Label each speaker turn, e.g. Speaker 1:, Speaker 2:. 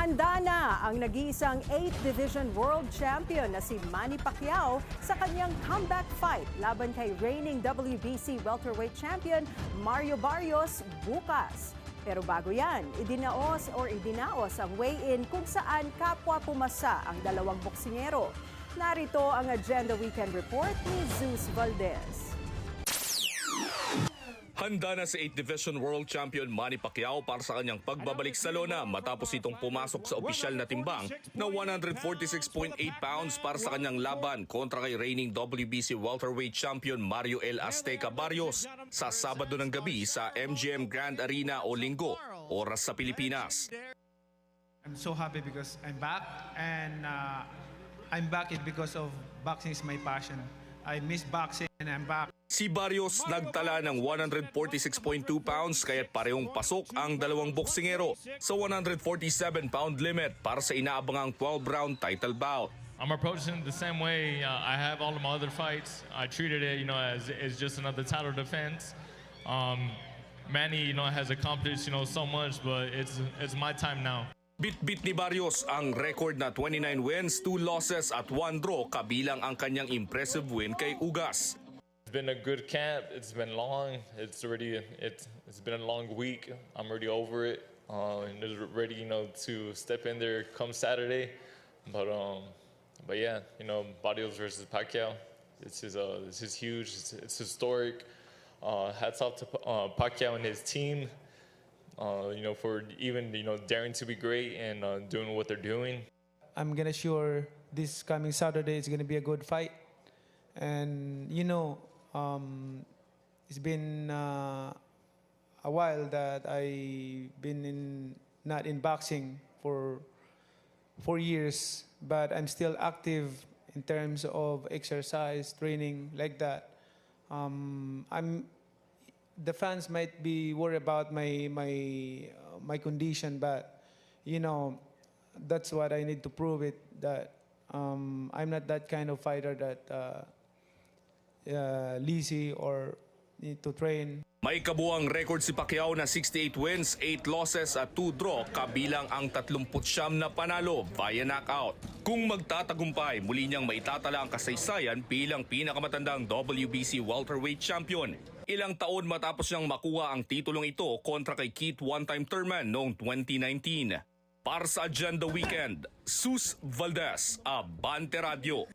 Speaker 1: Handa na ang nag-iisang 8th Division World Champion na si Manny Pacquiao sa kanyang comeback fight laban kay reigning WBC welterweight champion Mario Barrios bukas. Pero bago yan, idinaos ang weigh-in kung saan kapwa pumasa ang dalawang boksingero. Narito ang Agenda Weekend Report ni Zeus Valdez.
Speaker 2: Handa na si 8th Division World Champion Manny Pacquiao para sa kanyang pagbabalik sa lona matapos itong pumasok sa opisyal na timbang na 146.8 pounds para sa kanyang laban kontra kay reigning WBC welterweight champion Mario El Azteca Barrios sa Sabado ng gabi sa MGM Grand Arena o Linggo, oras sa Pilipinas.
Speaker 3: I'm so happy because I'm back and I'm back because of boxing is my passion. I miss boxing and I'm back.
Speaker 2: Si Barrios nagtala ng 146.2 pounds kaya't parehong pasok ang dalawang boksingero sa 147-pound limit para sa inaabangang 12-round title bout.
Speaker 4: I'm approaching it the same way I have all of my other fights. I treated it, as just another title defense. Manny, has accomplished, so much, but it's my time now.
Speaker 2: Bit-bit ni Barrios ang record na 29 wins, 2 losses at 1 draw kabilang ang kanyang impressive win kay Ugas.
Speaker 4: It's been a good camp. It's been long. It's been a long week. I'm already over it. And just ready, to step in there come Saturday. But yeah, Barrios versus Pacquiao. This is huge. It's historic. Hats off to Pacquiao and his team. For even, daring to be great and doing what they're doing.
Speaker 3: I'm gonna sure this coming Saturday is gonna be a good fight. And it's been a while that I've been not in boxing for 4 years, but I'm still active in terms of exercise, training, like that. The fans might be worried about my condition, but that's what I need to prove it that I'm not that kind of fighter that lazy or need to train.
Speaker 2: May kabuang record si Pacquiao na 68 wins, 8 losses at 2 draw kabilang ang 39 na panalo via knockout. Kung magtatagumpay, muli niyang maitatala ang kasaysayan bilang pinakamatandang WBC welterweight champion. Ilang taon matapos niyang makuha ang titulong ito kontra kay Keith one-time Thurman noong 2019. Para sa Agenda Weekend, Zeus Valdez, Abante Radio.